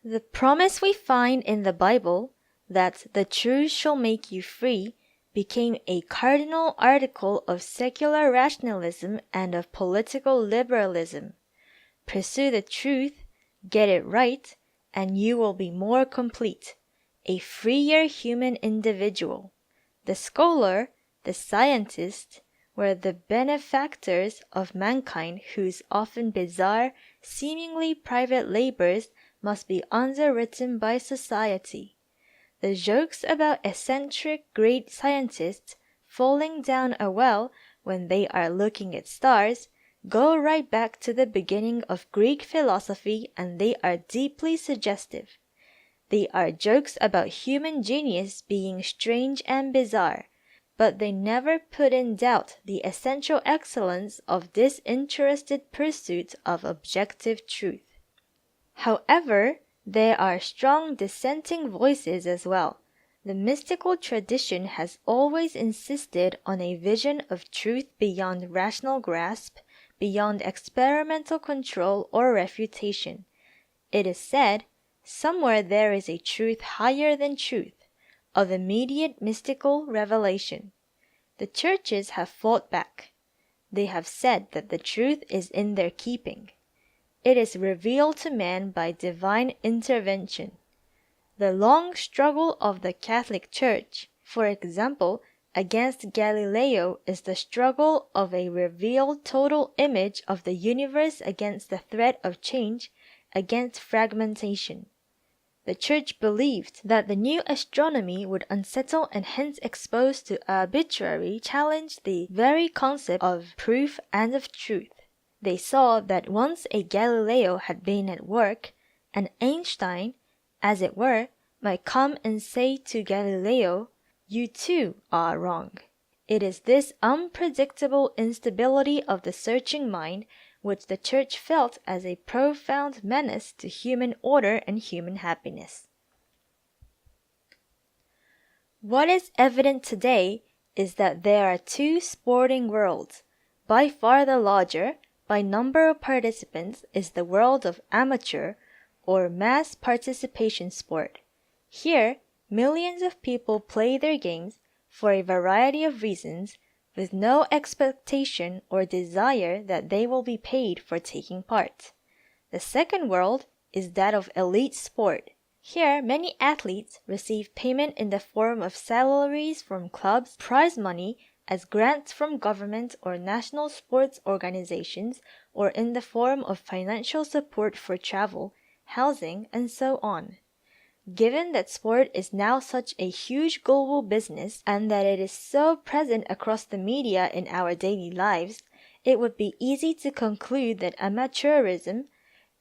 The promise we find in the Bible that the truth shall make you free became a cardinal article of secular rationalism and of political liberalism. Pursue the truth, get it right, and you will be more complete, a freer human individual. The scholar, the scientist, were the benefactors of mankind whose often bizarre, seemingly private labors must be underwritten by society. The jokes about eccentric great scientists falling down a well when they are looking at stars go right back to the beginning of Greek philosophy, and they are deeply suggestive. They are jokes about human genius being strange and bizarre, but they never put in doubt the essential excellence of disinterested pursuit of objective truth. However, there are strong dissenting voices as well. The mystical tradition has always insisted on a vision of truth beyond rational grasp, beyond experimental control or refutation. It is said, somewhere there is a truth higher than truth, of immediate mystical revelation. The churches have fought back. They have said that the truth is in their keeping. It is revealed to man by divine intervention. The long struggle of the Catholic Church, for example, against Galileo is the struggle of a revealed total image of the universe against the threat of change, against fragmentation. The Church believed that the new astronomy would unsettle and hence expose to arbitrary challenge the very concept of proof and of truth. They saw that once a Galileo had been at work, an Einstein, as it were, might come and say to Galileo, "You too are wrong." It is this unpredictable instability of the searching mind which the Church felt as a profound menace to human order and human happiness. What is evident today is that there are two sporting worlds. By far the larger, by number of participants, is the world of amateur or mass participation sport. Here, millions of people play their games for a variety of reasons, with no expectation or desire that they will be paid for taking part. The second world is that of elite sport. Here, many athletes receive payment in the form of salaries from clubs, prize money as grants from government or national sports organizations, or in the form of financial support for travel, housing, and so on. Given that sport is now such a huge global business and that it is so present across the media in our daily lives, it would be easy to conclude that amateurism,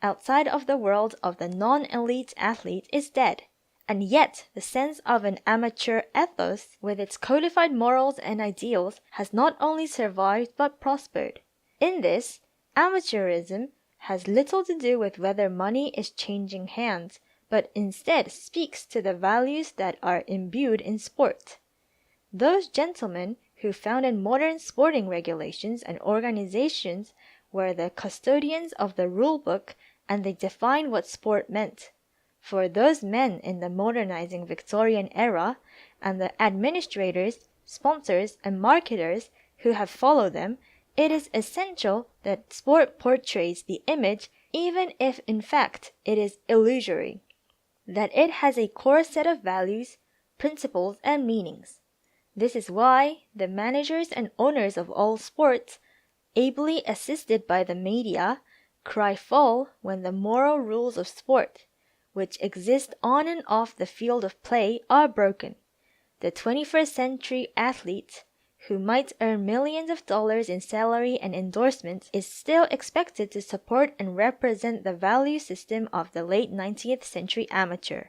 outside of the world of the non-elite athlete, is dead. And yet, the sense of an amateur ethos, with its codified morals and ideals, has not only survived but prospered. In this, amateurism has little to do with whether money is changing hands, but instead speaks to the values that are imbued in sport. Those gentlemen who founded modern sporting regulations and organizations were the custodians of the rule book, and they defined what sport meant. For those men in the modernizing Victorian era, and the administrators, sponsors, and marketers who have followed them, it is essential that sport portrays the image, even if in fact it is illusory, that it has a core set of values, principles, and meanings. This is why the managers and owners of all sports, ably assisted by the media, cry foul when the moral rules of sport, which exist on and off the field of play, are broken. The 21st century athlete, who might earn millions of dollars in salary and endorsements, is still expected to support and represent the value system of the late 19th century amateur.